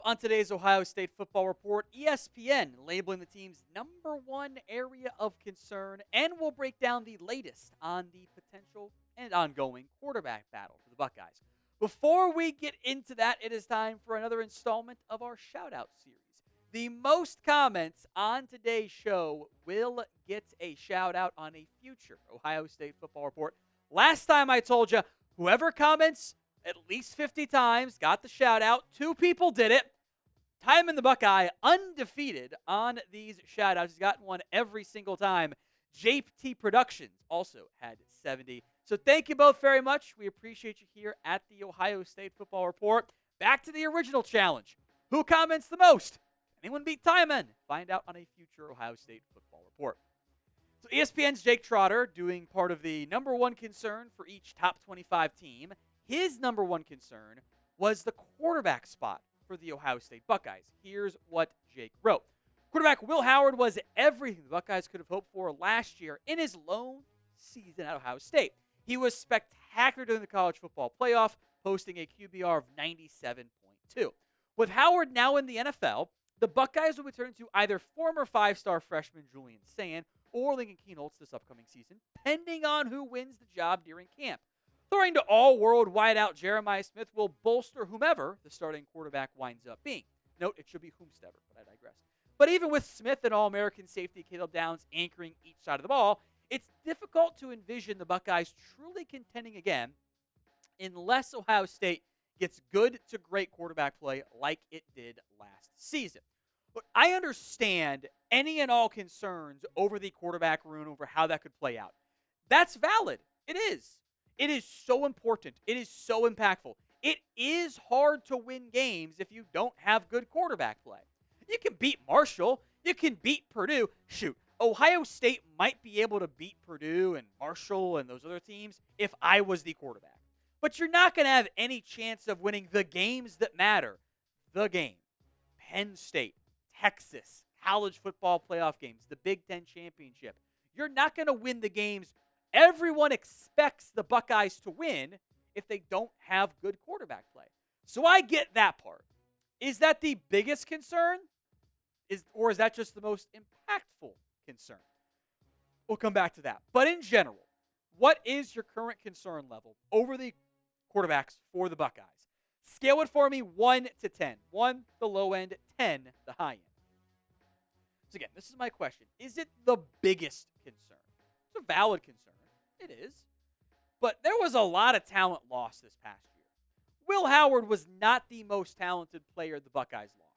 on today's Ohio State Football Report, ESPN labeling the team's #1 area of concern, and we'll break down the latest on the potential and ongoing quarterback battle for the Buckeyes. Before we get into that, it is time for another installment of our shoutout series. The most comments on today's show will get a shout out on a future Ohio State Football Report. Last time I told you, whoever comments at least 50 times got the shout out. 2 people did it. Timon the Buckeye, undefeated on these shout outs. He's gotten one every single time. JT Productions also had 70. So thank you both very much. We appreciate you here at the Ohio State Football Report. Back to the original challenge. Who comments the most? Anyone beat Timon? Find out on a future Ohio State Football Report. So ESPN's Jake Trotter doing part of the #1 concern for each top 25 team. His #1 concern was the quarterback spot for the Ohio State Buckeyes. Here's what Jake wrote. Quarterback Will Howard was everything the Buckeyes could have hoped for last year in his lone season at Ohio State. He was spectacular during the college football playoff, posting a QBR of 97.2. With Howard now in the NFL, the Buckeyes will return to either former 5-star freshman Julian Sayin or Lincoln Kienholz this upcoming season, depending on who wins the job during camp. Throwing to all-world wideout Jeremiah Smith will bolster whomever the starting quarterback winds up being. Note, it should be whomstever, but I digress. But even with Smith and All-American safety Caleb Downs anchoring each side of the ball, it's difficult to envision the Buckeyes truly contending again unless Ohio State gets good to great quarterback play like it did last season. Look, I understand any and all concerns over the quarterback room, over how that could play out. That's valid. It is. It is so important. It is so impactful. It is hard to win games if you don't have good quarterback play. You can beat Marshall. You can beat Purdue. Shoot, Ohio State might be able to beat Purdue and Marshall and those other teams if I was the quarterback. But you're not going to have any chance of winning the games that matter. The game. Penn State, Texas, college football playoff games, the Big Ten championship. You're not going to win the games everyone expects the Buckeyes to win if they don't have good quarterback play. So I get that part. Is that the biggest concern? Or is that just the most impactful concern? We'll come back to that. But in general, what is your current concern level over the quarterbacks for the Buckeyes? Scale it for me 1 to 10. 1, the low end, 10, the high end. So again, this is my question. Is it the biggest concern? It's a valid concern. It is. But there was a lot of talent lost this past year. Will Howard was not the most talented player the Buckeyes lost.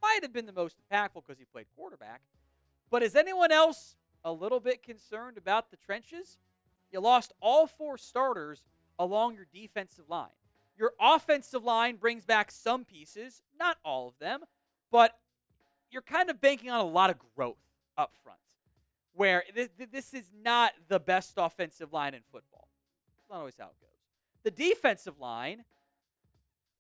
Might have been the most impactful because he played quarterback. But is anyone else a little bit concerned about the trenches? You lost all 4 starters along your defensive line. Your offensive line brings back some pieces, not all of them, but you're kind of banking on a lot of growth up front, where this is not the best offensive line in football. It's not always how it goes. The defensive line,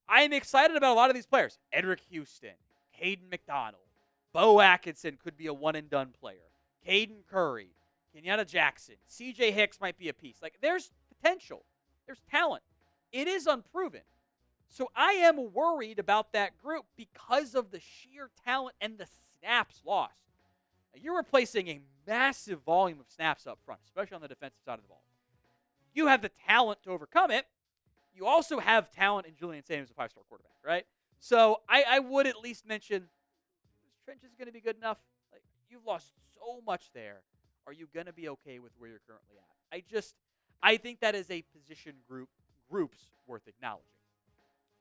I am excited about a lot of these players. Edric Houston, Hayden McDonald, Bo Atkinson could be a one-and-done player. Caden Curry, Kenyatta Jackson, C.J. Hicks might be a piece. Like, there's potential. There's talent. It is unproven. So I am worried about that group because of the sheer talent and the snaps lost. Now, you're replacing a massive volume of snaps up front, especially on the defensive side of the ball. You have the talent to overcome it. You also have talent in Julian Sayin, who's a 5-star quarterback, right? So I would at least mention, this trench is going to be good enough. Like, you've lost so much there. Are you going to be okay with where you're currently at? I think that is a position groups worth acknowledging.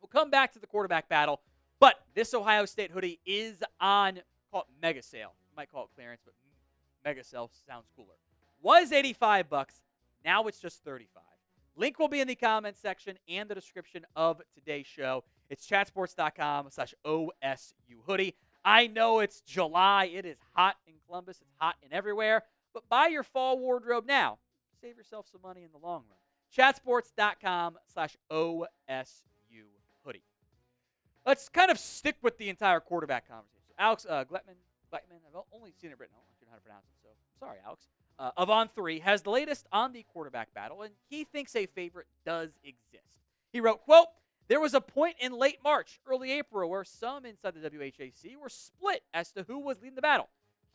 We'll come back to the quarterback battle, but this Ohio State hoodie is on, call it mega sale. You might call it clearance, but mega sale sounds cooler. Was $85. Now it's just $35. Link will be in the comments section and the description of today's show. It's chatsports.com/OSU hoodie. I know it's July. It is hot in Columbus. It's hot in everywhere. But buy your fall wardrobe now. Save yourself some money in the long run. Chatsports.com/OSU hoodie. Let's kind of stick with the entire quarterback conversation. Alex Glettman, I've only seen it written. I don't know how to pronounce it, so I'm sorry, Alex. Of On 3 has the latest on the quarterback battle, and he thinks a favorite does exist. He wrote, quote, There was a point in late March, early April, where some inside the WHAC were split as to who was leading the battle.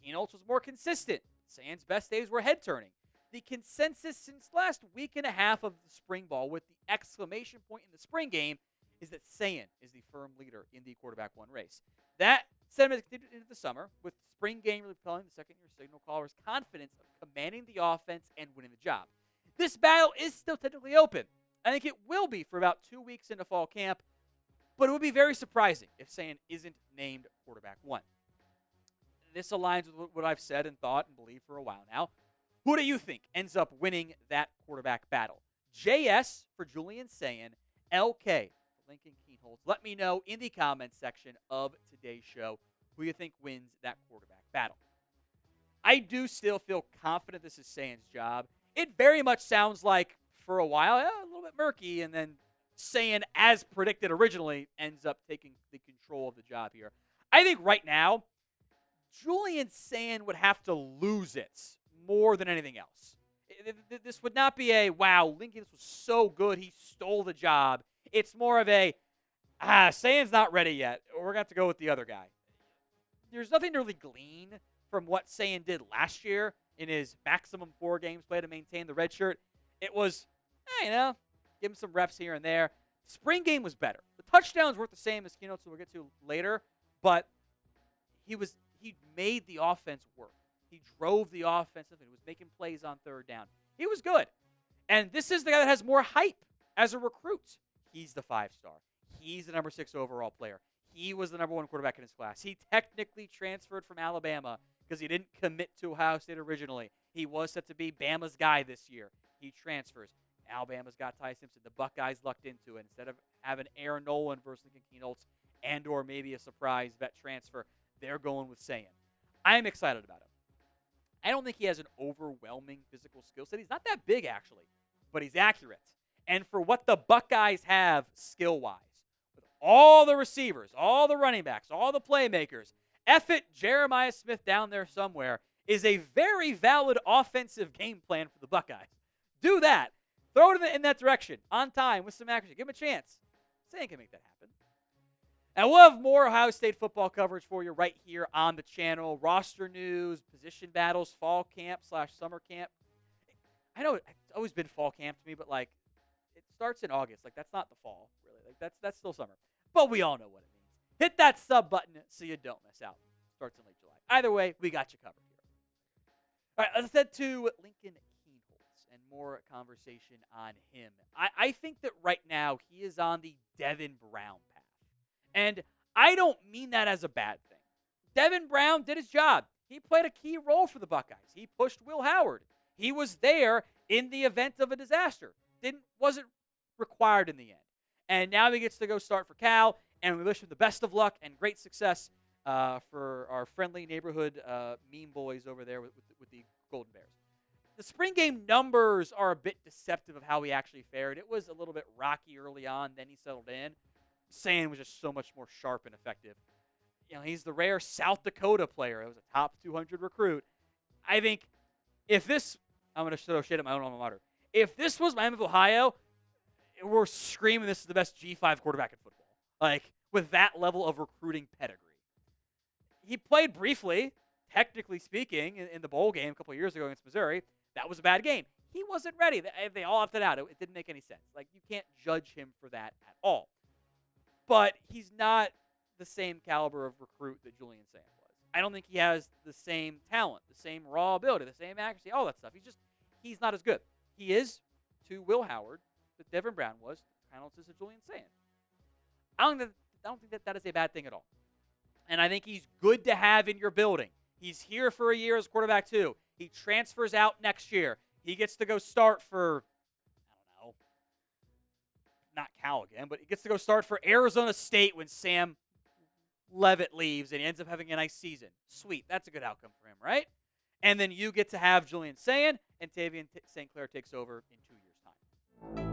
Kienholz was more consistent. Sayin's best days were head-turning. The consensus since last week and a half of the spring ball, with the exclamation point in the spring game, is that Sayin is the firm leader in the quarterback one race. That sentiment continued into the summer, with the spring game really propelling the second-year signal caller's confidence of commanding the offense and winning the job. This battle is still technically open. I think it will be for about 2 weeks into fall camp, but it would be very surprising if Sayin isn't named quarterback one. This aligns with what I've said and thought and believed for a while now. Who do you think ends up winning that quarterback battle? JS for Julian Sayin, LK for Lincoln Kienholz. Let me know in the comments section of today's show who you think wins that quarterback battle. I do still feel confident this is Sayin's job. It very much sounds like, for a while, a little bit murky, and then Sayin, as predicted originally, ends up taking the control of the job here. I think right now, Julian Sayin would have to lose it more than anything else. This would not be a, wow, Lincoln was so good, he stole the job. It's more of a, Sayin's not ready yet. We're going to have to go with the other guy. There's nothing to really glean from what Sayin did last year in his maximum 4 games play to maintain the red shirt. It was, give him some reps here and there. Spring game was better. The touchdowns weren't the same as Kienholz, we'll get to later, but he made the offense work. He drove the offensive, and he was making plays on third down. He was good. And this is the guy that has more hype as a recruit. He's the 5-star. He's the number 6 overall player. He was the number 1 quarterback in his class. He technically transferred from Alabama because he didn't commit to Ohio State originally. He was set to be Bama's guy this year. He transfers. Alabama's got Ty Simpson. The Buckeyes lucked into it. Instead of having Aaron Nolan versus Lincoln Kienholz and or maybe a surprise vet transfer, they're going with Sayin. I'm excited about him. I don't think he has an overwhelming physical skill set. He's not that big, actually, but he's accurate. And for what the Buckeyes have skill-wise, with all the receivers, all the running backs, all the playmakers, Jeremiah Smith down there somewhere is a very valid offensive game plan for the Buckeyes. Do that. Throw it in that direction, on time, with some accuracy. Give him a chance. Sayin can make that happen. And we'll have more Ohio State football coverage for you right here on the channel. Roster news, position battles, fall camp / summer camp. I know it's always been fall camp to me, but, it starts in August. That's not the fall, really. That's still summer. But we all know what it means. Hit that sub button so you don't miss out. Starts in late July. Either way, we got you covered here. All right, let's head to Lincoln Kienholz and more conversation on him. I think that right now he is on the Devin Brown path. And I don't mean that as a bad thing. Devin Brown did his job. He played a key role for the Buckeyes. He pushed Will Howard. He was there in the event of a disaster. Wasn't required in the end. And now he gets to go start for Cal, and we wish him the best of luck and great success for our friendly neighborhood meme boys over there with the Golden Bears. The spring game numbers are a bit deceptive of how he actually fared. It was a little bit rocky early on, then he settled in. Sayin was just so much more sharp and effective. He's the rare South Dakota player. It was a top 200 recruit. I think if this, I'm going to throw shade at my own alma mater. If this was Miami of Ohio, we're screaming this is the best G5 quarterback in football. With that level of recruiting pedigree. He played briefly, technically speaking, in the bowl game a couple of years ago against Missouri. That was a bad game. He wasn't ready. They all opted out. It didn't make any sense. You can't judge him for that at all. But he's not the same caliber of recruit that Julian Sayin was. I don't think he has the same talent, the same raw ability, the same accuracy, all that stuff. He's not as good. He is to Will Howard that Devin Brown was, Kienholz is to Julian Sayin. I don't think that is a bad thing at all. And I think he's good to have in your building. He's here for a year as quarterback too. He transfers out next year. He gets to go start for, not Cal again, but he gets to go start for Arizona State when Sam Levitt leaves and he ends up having a nice season. Sweet. That's a good outcome for him, right? And then you get to have Julian Sayin, and Tavian St. Clair takes over in 2 years' time.